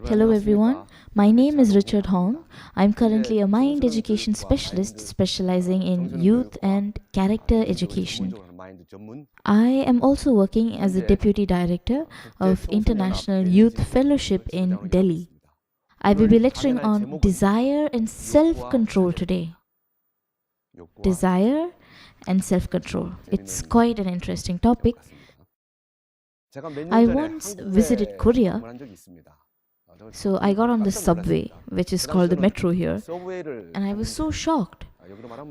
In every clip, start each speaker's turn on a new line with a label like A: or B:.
A: Hello everyone, my name is Richard Hong. I'm currently a mind education specialist specializing in youth and character education. I am also working as the Deputy Director of International Youth Fellowship in Delhi. I will be lecturing on desire and self control today. Desire and self control. It's quite an interesting topic. I once visited Korea. So I got on the subway, which is called the metro here, and I was so shocked.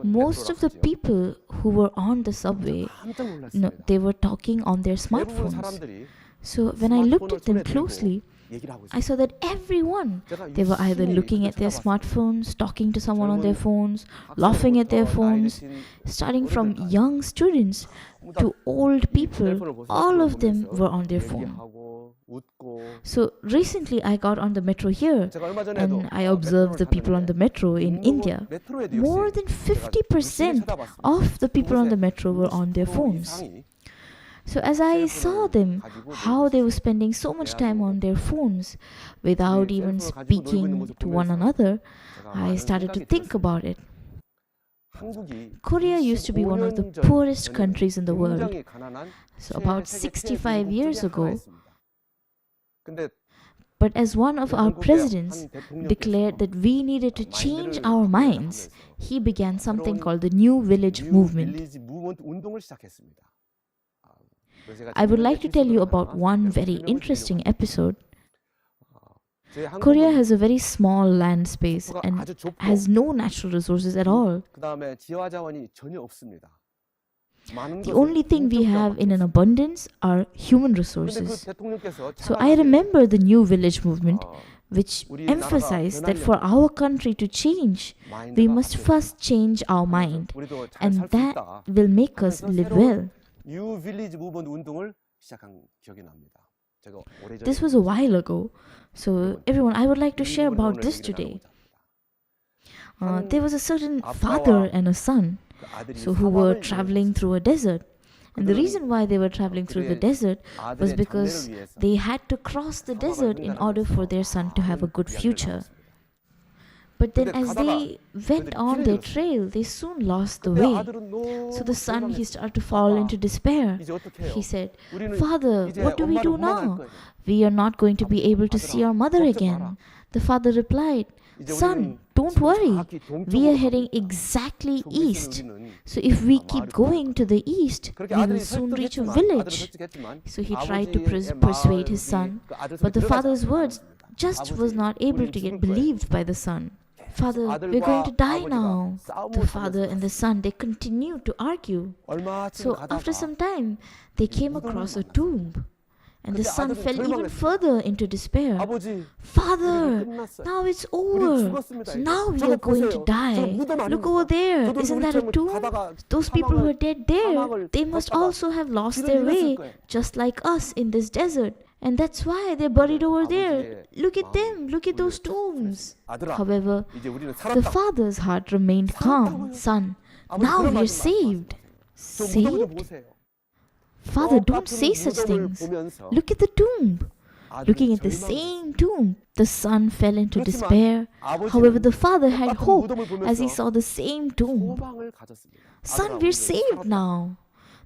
A: Most of the people who were on the subway, no, they were talking on their smartphones. So when I looked at them closely, I saw that everyone, they were either looking at their smartphones, talking to someone on their phones, laughing at their phones, starting from young students to old people, all of them were on their phone. So recently I got on the metro here and I observed the people on the metro in India. More than 50% of the people on the metro were on their phones. So as I saw them, how they were spending so much time on their phones without even speaking to one another, I started to think about it. Korea used to be one of the poorest countries in the world. So about 65 years ago, but as one of our presidents declared that we needed to change our minds, he began something called the New Village Movement. I would like to tell you about one very interesting episode. Korea has a very small land space and has no natural resources at all. The only thing we have in an abundance are human resources. So I remember the New Village Movement, which emphasized that for our country to change, we must first change our mind, and that will make us live well. This was a while ago, so everyone, I would like to share about this today. There was a certain father and a son who were traveling through a desert. And the reason why they were traveling through the desert was because they had to cross the desert in order for their son to have a good future. But then as they went on their trail, they soon lost the way. So the son, he started to fall into despair. He said, "Father, what do we do now? We are not going to be able to see our mother again." The father replied, "Son, don't worry. We are heading exactly east. So if we keep going to the east, we will soon reach a village." So he tried to persuade his son, but the father's words just was not able to get believed by the son. "Father, we're going to die now." The father and the son, they continued to argue. So after some time, they came across a tomb. And the son fell even further into despair. "Father, now it's over. So now we are going to die. Look over there. Isn't that a tomb? Those people who are dead there, they must also have lost their way, just like us in this desert. And that's why they're buried over there. Look at them. Look at those tombs." However, the father's heart remained calm. "Son, now we're saved." Saved? "Father, don't say such things. Look at the tomb." Looking at the same tomb, the son fell into despair. However, the father had hope as he saw the same tomb. "Son, we're saved now."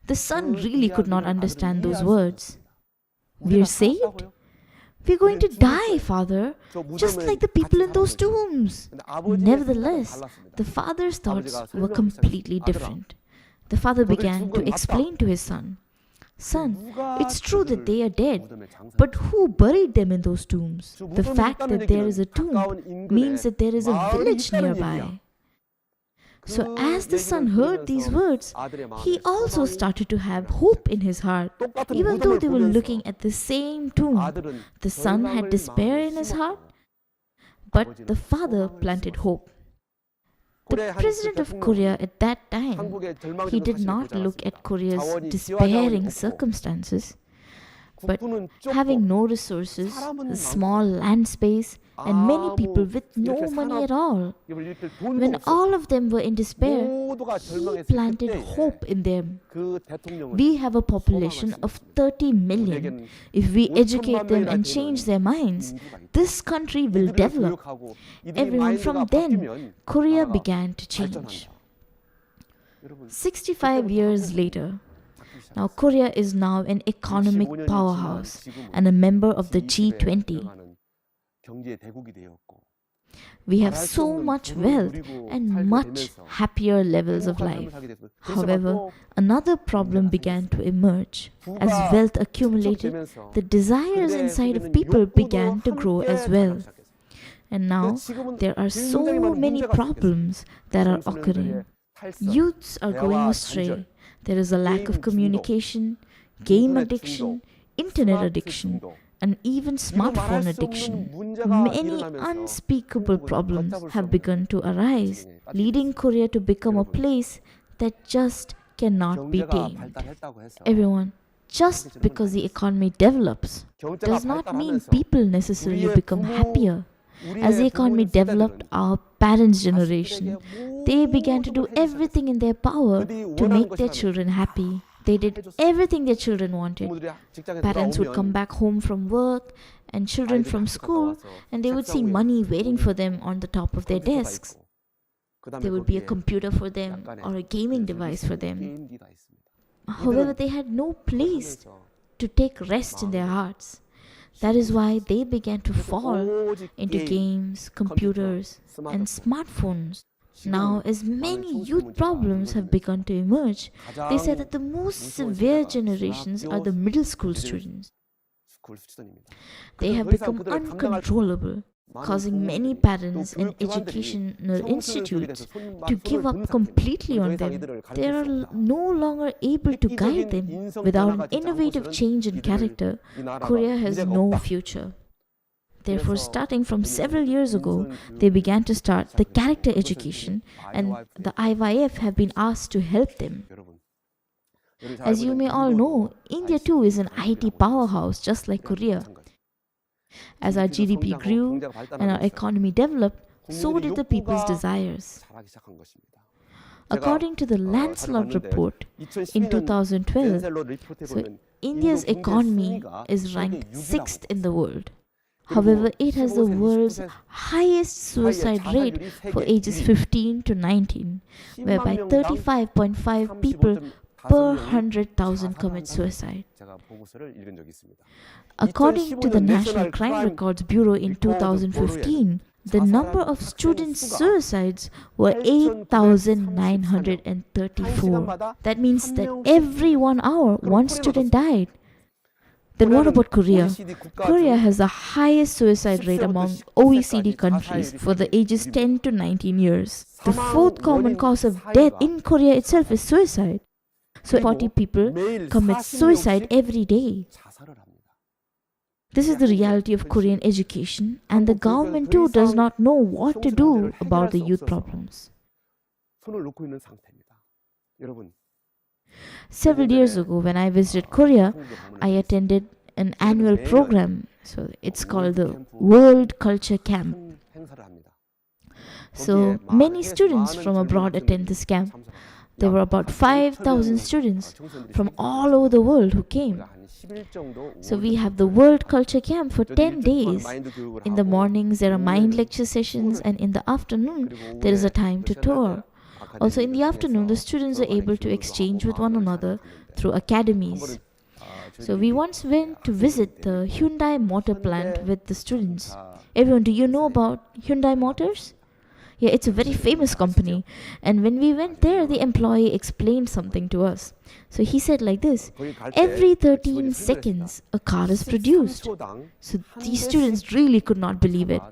A: The son really could not understand those words. "We're saved? We're going to die, father, just like the people in those tombs." Nevertheless, the father's thoughts were completely different. The father began to explain to his son, "Son, it's true that they are dead, but who buried them in those tombs? The fact that there is a tomb means that there is a village nearby." So as the son heard these words, he also started to have hope in his heart. Even though they were looking at the same tomb, the son had despair in his heart, but the father planted hope. The president of Korea at that time, he did not look at Korea's despairing circumstances, But having no resources, a small land space, and many people with no money at all, when all of them were in despair, he planted hope in them. We have a population of 30 million. If we educate them and change their minds, this country will develop. Everyone, from then, Korea began to change. 65 years later, now Korea is now an economic powerhouse and a member of the G20. We have so much wealth and much happier levels of life. However, another problem began to emerge. As wealth accumulated, the desires inside of people began to grow as well. And now, there are so many problems that are occurring. Youths are going astray. There is a lack of communication, game addiction, internet addiction, and even smartphone addiction. Many unspeakable problems have begun to arise, leading Korea to become a place that just cannot be tamed. Everyone, just because the economy develops does not mean people necessarily become happier. As the economy developed, our parents' generation, they began to do everything in their power to make their children happy. They did everything their children wanted. Parents would come back home from work and children from school, and they would see money waiting for them on the top of their desks. There would be a computer for them or a gaming device for them. However, they had no place to take rest in their hearts. That is why they began to fall into games, computers, and smartphones. Now, as many youth problems have begun to emerge, they say that the most severe generations are the middle school students. They have become uncontrollable, causing many parents and educational institutes to give up completely on them. They are no longer able to guide them. Without an innovative change in character, Korea has no future. Therefore, starting from several years ago, they began to start the character education, and the IYF have been asked to help them. As you may all know, India too is an IT powerhouse just like Korea. As our GDP grew and our economy developed, so did the people's desires. According to the Lancelot report in 2012, so India's economy is ranked 6th in the world. However, it has the world's highest suicide rate for ages 15 to 19, whereby 35.5 people per 100,000 commit suicide. According to the National Crime Records Bureau in 2015, the number of student suicides were 8,934. That means that every 1 hour, one student died. Then what about Korea? Korea has the highest suicide rate among OECD countries for the ages 10 to 19 years. The fourth common cause of death in Korea itself is suicide. So 40 people commit suicide every day. This is the reality of Korean education, and the government too does not know what to do about the youth problems. Several years ago, when I visited Korea, I attended an annual program. So it's called the World Culture Camp. So many students from abroad attend this camp. There were about 5,000 students from all over the world who came. So we have the World Culture Camp for 10 days. In the mornings, there are mind lecture sessions, and in the afternoon, there is a time to tour. Also, in the afternoon, the students are able to exchange with one another through academies. So we once went to visit the Hyundai motor plant with the students. Everyone, do you know about Hyundai Motors? Yeah, it's a very famous company. And when we went there, the employee explained something to us. So he said like this: every 13 seconds, a car is produced. So these students really could not believe it.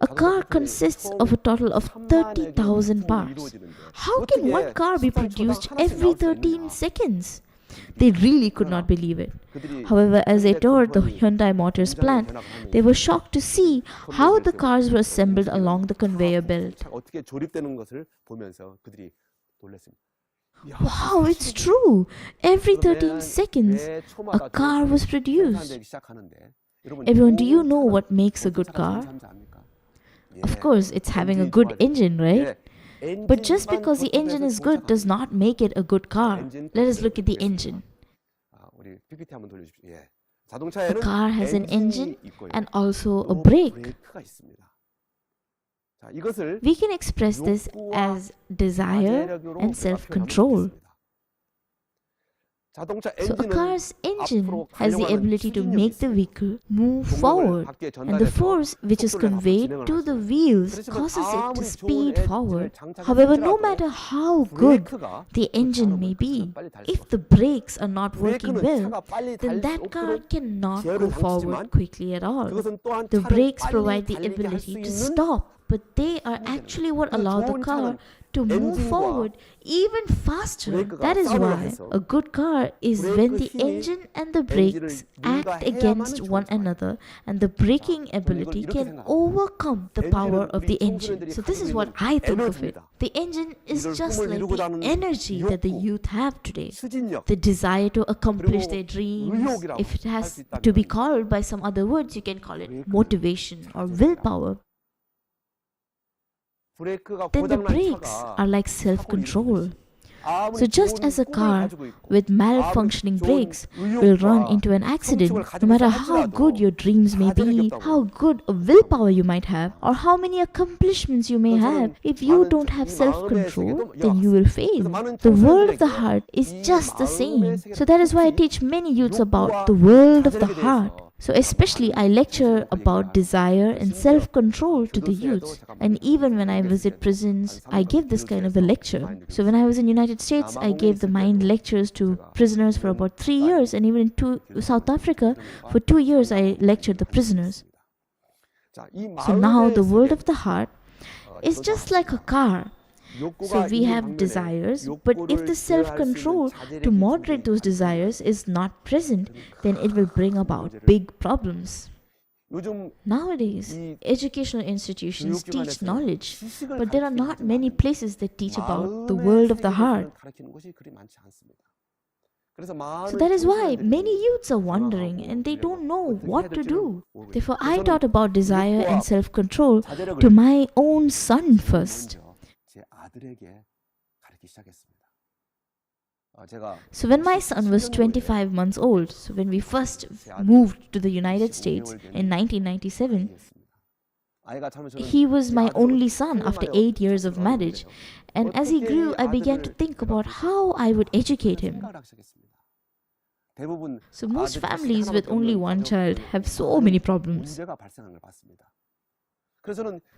A: A car consists of a total of 30,000 parts. How can one car be produced every 13 seconds? They really could not believe it. However, as they toured the Hyundai Motors plant, they were shocked to see how the cars were assembled along the conveyor belt. Wow, it's true. Every 13 seconds, a car was produced. Everyone, do you know what makes a good car? Of course, it's having a good engine, right? But just because the engine is good does not make it a good car. Let us look at the engine. A car has an engine and also a brake. We can express this as desire and self-control. So a car's engine has the ability to make the vehicle move forward, and the force which is conveyed to the wheels causes it to speed forward. However, no matter how good the engine may be, if the brakes are not working well, then that car cannot go forward quickly at all. The brakes provide the ability to stop, but they are actually what allow the car to move forward even faster. That is why a good car is when the engine and the brakes act against one another and the braking ability can overcome the power of the engine. So this is what I think of it. The engine is just like the energy that the youth have today. The desire to accomplish their dreams. If it has to be called by some other words, you can call it motivation or willpower. Then the brakes are like self-control. So just as a car with malfunctioning brakes will run into an accident, no matter how good your dreams may be, how good a willpower you might have, or how many accomplishments you may have, if you don't have self-control, then you will fail. The world of the heart is just the same. So that is why I teach many youths about the world of the heart. So especially I lecture about desire and self-control to the youths. And even when I visit prisons, I give this kind of a lecture. So when I was in United States, I gave the mind lectures to prisoners for about 3 years. And even in South Africa, for 2 years, I lectured the prisoners. So now the world of the heart is just like a car. So we have desires, but if the self-control to moderate those desires is not present, then it will bring about big problems. Nowadays, educational institutions teach knowledge, but there are not many places that teach about the world of the heart. So that is why many youths are wondering and they don't know what to do. Therefore, I taught about desire and self-control to my own son first. So when my son was 25 months old, so when we first moved to the United States in 1997, he was my only son after 8 years of marriage. And as he grew, I began to think about how I would educate him. So most families with only one child have so many problems.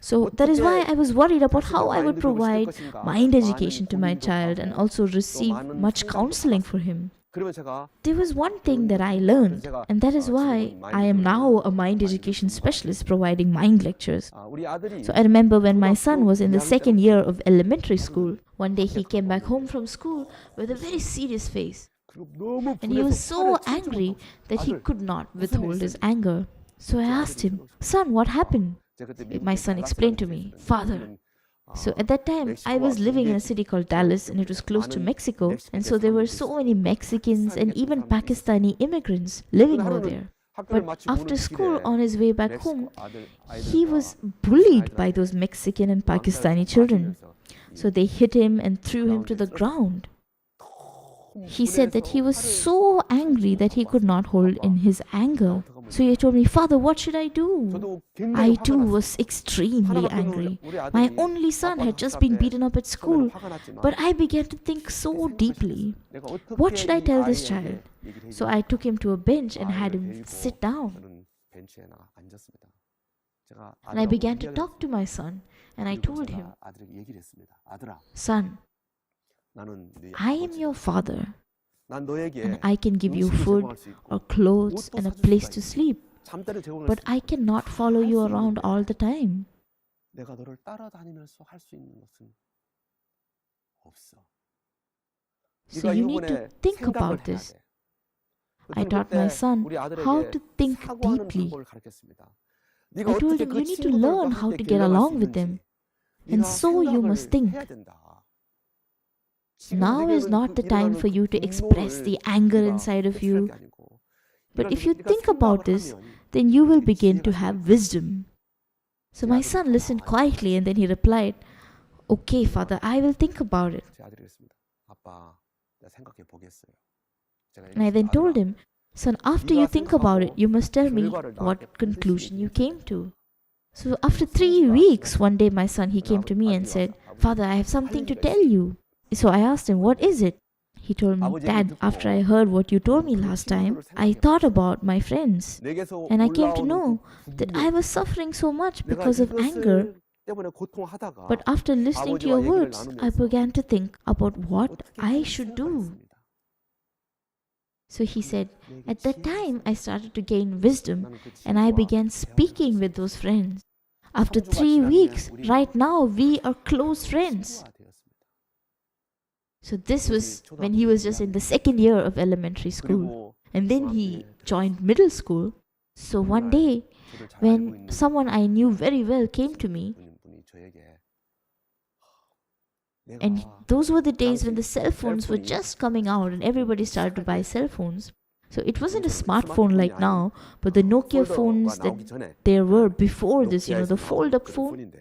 A: So that is why I was worried about how I would provide mind education to my child and also receive much counseling for him. There was one thing that I learned, and that is why I am now a mind education specialist providing mind lectures. So I remember when my son was in the second year of elementary school, one day he came back home from school with a very serious face. And he was so angry that he could not withhold his anger. So I asked him, "Son, what happened?" My son explained to me, "Father." So at that time, I was living in a city called Dallas and it was close to Mexico. And so there were so many Mexicans and even Pakistani immigrants living over there. But after school, on his way back home, he was bullied by those Mexican and Pakistani children. So they hit him and threw him to the ground. He said that he was so angry that he could not hold in his anger. So he told me, "Father, what should I do?" I too was extremely angry. My only son had just been beaten up at school, but I began to think so deeply. What should I tell this child? So I took him to a bench and had him sit down. And I began to talk to my son, and I told him, "Son, I am your father, and I can give you food or clothes and a place to sleep, but I cannot follow you around all the time. So you need to think about this." I taught my son how to think deeply. I told him, "You need to learn how to get along with them, and so you must think." Now is not the time for you to express the anger inside of you. But if you think about this, then you will begin to have wisdom. So my son listened quietly and then he replied, "Okay, father, I will think about it." And I then told him, "Son, after you think about it, you must tell me what conclusion you came to." So after 3 weeks, one day my son, he came to me and said, "Father, I have something to tell you." So I asked him, "What is it?" He told me, "Dad, after I heard what you told me last time, I thought about my friends. And I came to know that I was suffering so much because of anger. But after listening to your words, I began to think about what I should do." So he said, "At that time, I started to gain wisdom and I began speaking with those friends. After 3 weeks, right now, we are close friends." So this was when he was just in the second year of elementary school. And then he joined middle school. So one day, when someone I knew very well came to me, and those were the days when the cell phones were just coming out and everybody started to buy cell phones. So it wasn't a smartphone like now, but the Nokia phones that there were before this, the fold-up phone.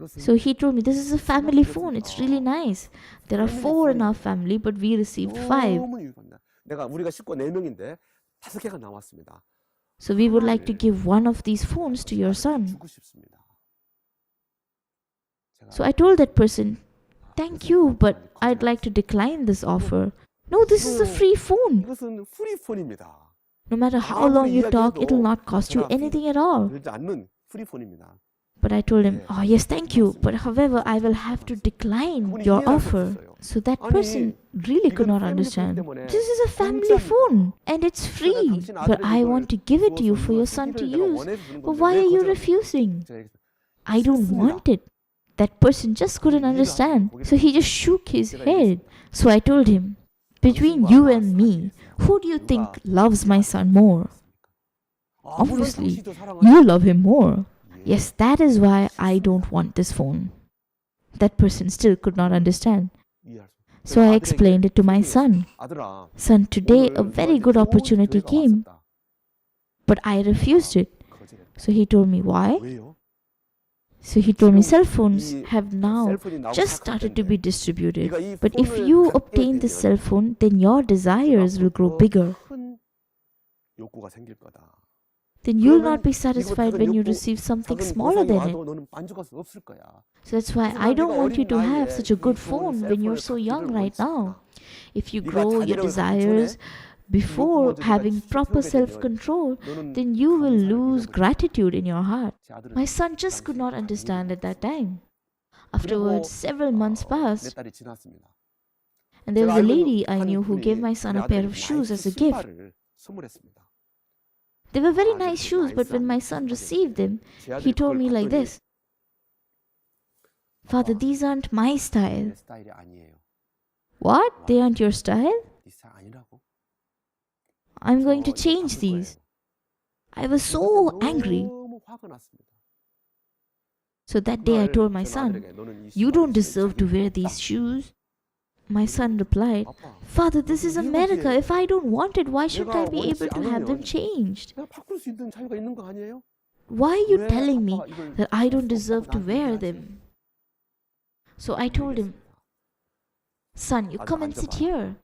A: So he told me, "This is a family phone. It's really nice. There are 4 in our family, but we received 5. So we would like to give one of these phones to your son." So I told that person, "Thank you, but I'd like to decline this offer. No, this is a free phone. No matter how long you talk, it will not cost you anything at all." But I told him, "Oh yes, thank you, but however, I will have to decline your offer." So that person really could not understand. "This is a family phone and it's free, but I want to give it to you for your son to use. But why are you refusing?" "I don't want it." That person just couldn't understand. So he just shook his head. So I told him, "Between you and me, who do you think loves my son more?" "Obviously, you love him more." "Yes, that is why I don't want this phone." That person still could not understand. So I explained it to my son. "Son, today a very good opportunity came, but I refused it." So he told me, "Why?" So he told me, "Cell phones have now just started to be distributed. But if you obtain this cell phone, then your desires will grow bigger. Then you'll not be satisfied when you receive something smaller than it. So that's why I don't want you to have such a good phone when you're so young right now. If you grow your desires before having proper self-control, then you will lose gratitude in your heart." My son just could not understand at that time. Afterwards, several months passed, and there was a lady I knew who gave my son a pair of shoes as a gift. They were very nice shoes, but when my son received them, he told me like this, "Father, these aren't my style." "What? They aren't your style? I'm going to change these." I was so angry. So that day I told my son, "You don't deserve to wear these shoes." My son replied, "Father, this is America. If I don't want it, why shouldn't I be able to have them changed? Why are you telling me that I don't deserve to wear them?" So I told him, "Son, you come and sit here.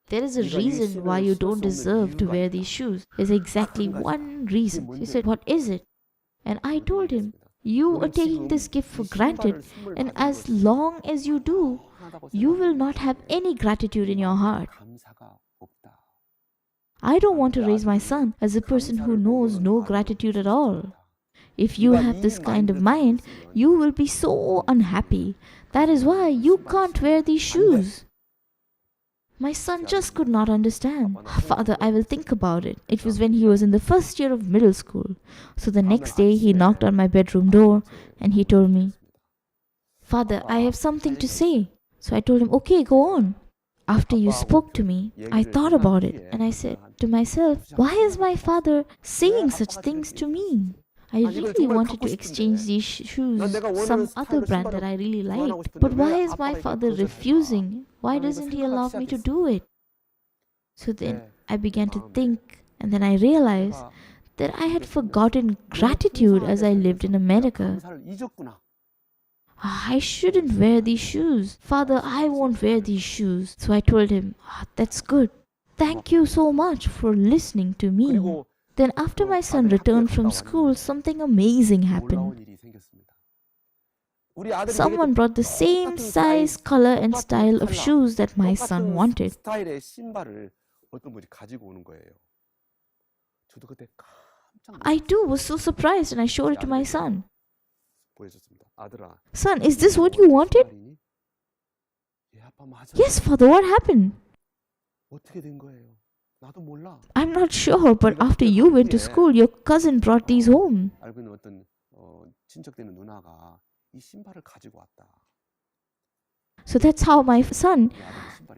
A: There is a reason why you don't deserve to wear these shoes. There's exactly one reason." He said, "What is it?" And I told him, "You are taking this gift for granted, and as long as you do, you will not have any gratitude in your heart. I don't want to raise my son as a person who knows no gratitude at all. If you have this kind of mind, you will be so unhappy. That is why you can't wear these shoes." My son just could not understand. "Father, I will think about it." It was when he was in the first year of middle school. So the next day he knocked on my bedroom door and he told me, "Father, I have something to say." So I told him, "Okay, go on." "After you spoke to me, I thought about it and I said to myself, why is my father saying such things to me? I really wanted to exchange these shoes, some other brand that I really liked. But why is my father refusing? Why doesn't he allow me to do it? So then I began to think, and then I realized that I had forgotten gratitude as I lived in America. I shouldn't wear these shoes. Father, I won't wear these shoes. So I told him, that's good. Thank you so much for listening to me. Then, after my son returned from school, something amazing happened. Someone brought the same size, color, and style of shoes that my son wanted. I too was so surprised and I showed it to my son. Son, is this what you wanted? Yes, father, what happened? I'm not sure, but after you went to school, your cousin brought these home. So that's how my son,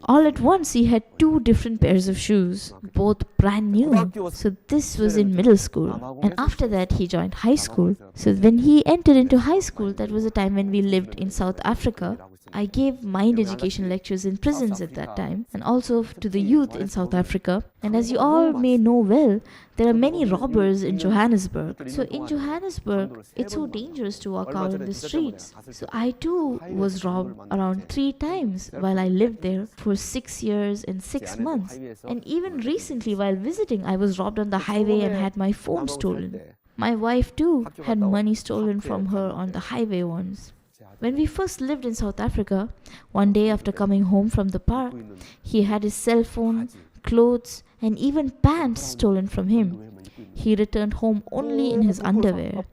A: all at once, he had two different pairs of shoes, both brand new. So this was in middle school. And after that, he joined high school. So when he entered into high school, that was the time when we lived in South Africa. I gave mind education lectures in prisons at that time and also to the youth in South Africa. And as you all may know well, there are many robbers in Johannesburg. So in Johannesburg, it's so dangerous to walk out in the streets. So I too was robbed around 3 times while I lived there for 6 years and 6 months. And even recently while visiting, I was robbed on the highway and had my phone stolen. My wife too had money stolen from her on the highway once. When we first lived in South Africa, one day after coming home from the park, he had his cell phone, clothes, and even pants stolen from him. He returned home only in his underwear.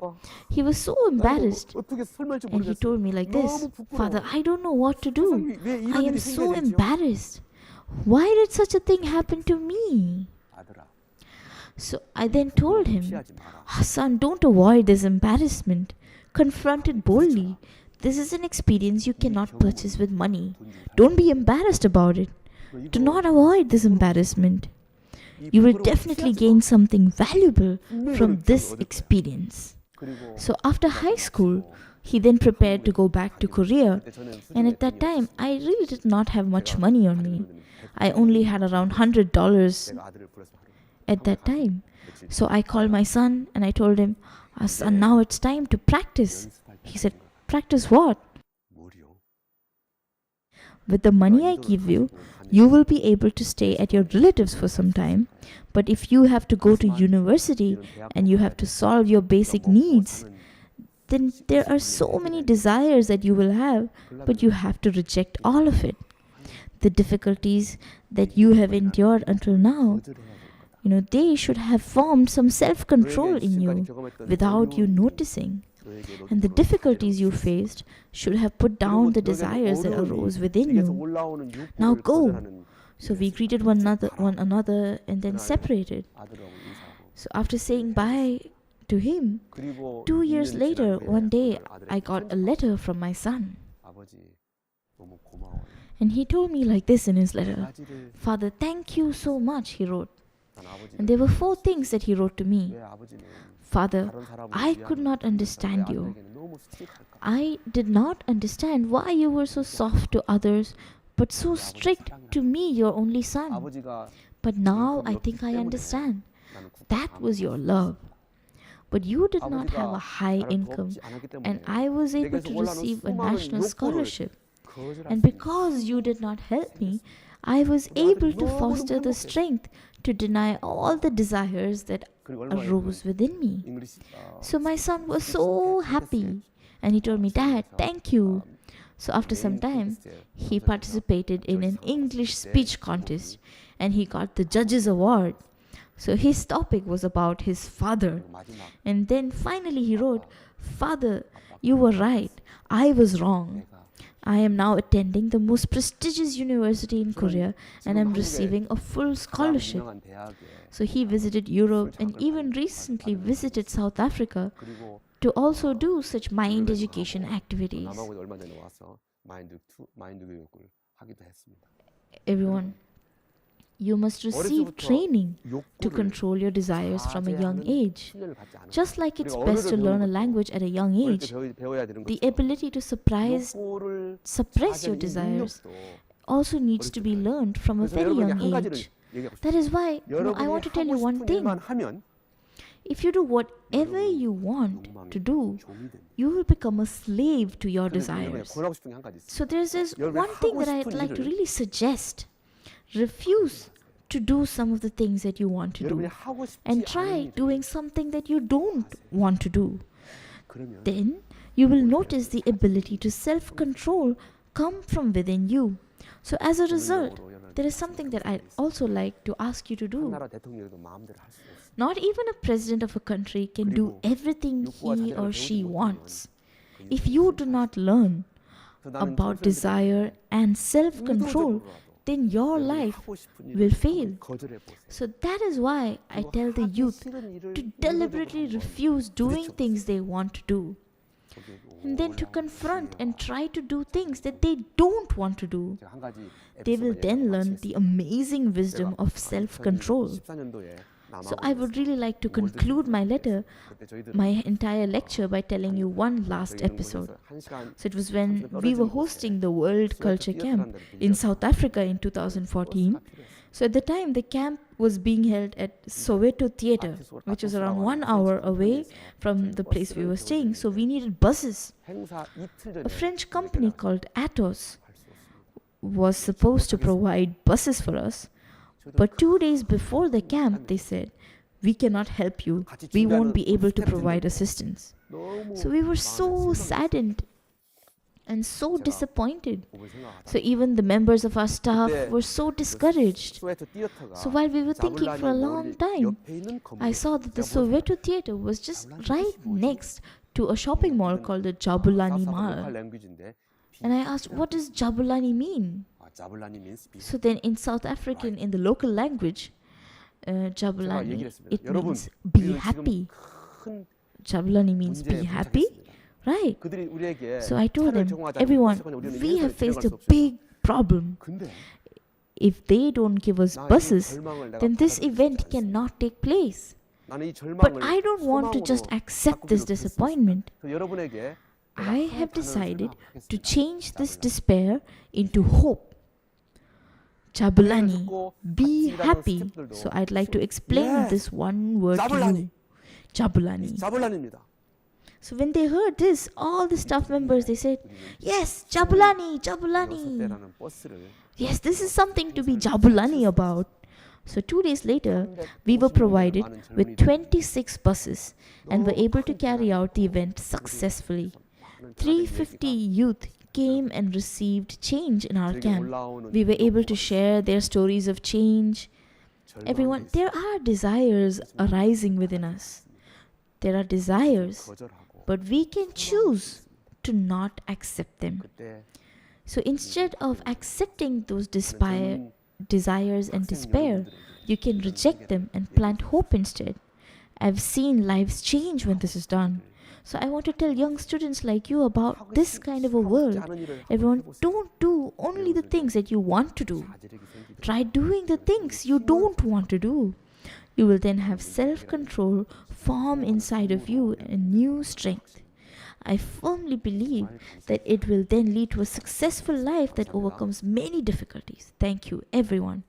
A: He was so embarrassed and he told me like this, Father, I don't know what to do. I am so embarrassed. Why did such a thing happen to me? So I then told him, son, don't avoid this embarrassment. Confront it boldly. This is an experience you cannot purchase with money. Don't be embarrassed about it. Do not avoid this embarrassment. You will definitely gain something valuable from this experience. So after high school, he then prepared to go back to Korea. And at that time, I really did not have much money on me. I only had around $100 at that time. So I called my son and I told him, son, now it's time to practice. He said, practice what? With the money I give you, you will be able to stay at your relatives for some time. But if you have to go to university and you have to solve your basic needs, then there are so many desires that you will have, but you have to reject all of it. The difficulties that you have endured until now, they should have formed some self-control in you without you noticing. And the difficulties you faced should have put down the desires that arose within you. Now go. So we greeted one another and then separated. So after saying bye to him, 2 years later, one day, I got a letter from my son. And he told me like this in his letter, Father, thank you so much, he wrote. And there were 4 things that he wrote to me. Father, I could not understand you. I did not understand why you were so soft to others, but so strict to me, your only son. But now I think I understand. That was your love. But you did not have a high income, and I was able to receive a national scholarship. And because you did not help me, I was able to foster the strength to deny all the desires that arose within me. So my son was so happy and he told me, Dad, thank you. So after some time, he participated in an English speech contest and he got the judge's award. So his topic was about his father. And then finally he wrote, Father, you were right. I was wrong. I am now attending the most prestigious university in Korea and I'm receiving a full scholarship. So he visited Europe and even recently visited South Africa to also do such mind education activities. Everyone, You must receive training to control your desires from a young age. Just like it's best to learn a language at a young age, the ability to suppress your desires also needs to be learned from a very young age. That is why I want to tell you one thing. If you do whatever you want to do, you will become a slave to your desires. So there's this one thing that I'd like to really suggest. Refuse to do some of the things that you want to do and try doing something that you don't want to do. Then you will notice the ability to self-control come from within you. So as a result, there is something that I'd also like to ask you to do. Not even a president of a country can do everything he or she wants. If you do not learn about desire and self-control, then your life will fail. So that is why I tell the youth to deliberately refuse doing things they want to do, and then to confront and try to do things that they don't want to do. They will then learn the amazing wisdom of self-control. So I would really like to conclude my entire lecture by telling you one last episode. So it was when we were hosting the World Culture Camp in South Africa in 2014. So at the time, the camp was being held at Soweto Theatre, which was around 1 hour away from the place we were staying. So we needed buses. A French company called Atos was supposed to provide buses for us. But 2 days before the camp, they said, "We cannot help you. We won't be able to provide assistance." So we were so saddened and so disappointed. So even the members of our staff were so discouraged. So while we were thinking for a long time, I saw that the Soweto Theatre was just right next to a shopping mall called the Jabulani Mall. And I asked, what does Jabulani mean? So then in South African, in the local language, Jabulani, it means be happy. Jabulani means be happy, right? So I told them, everyone, we have faced a big problem. If they don't give us buses, then this event cannot take place. But I don't want to just accept this disappointment. I have decided to change this despair into hope. Jabulani, be happy. So I'd like to explain this one word to you. Jabulani. So when they heard this, all the staff members, they said, "Yes, Jabulani, Jabulani. Yes, this is something to be Jabulani about." So 2 days later, we were provided with 26 buses and were able to carry out the event successfully. 350 youth came and received change in our camp. We were able to share their stories of change. Everyone, there are desires arising within us. There are desires, but we can choose to not accept them. So instead of accepting those desires and despair, you can reject them and plant hope instead. I've seen lives change when this is done. So I want to tell young students like you about this kind of a world. Everyone, don't do only the things that you want to do. Try doing the things you don't want to do. You will then have self-control form inside of you and new strength. I firmly believe that it will then lead to a successful life that overcomes many difficulties. Thank you, everyone.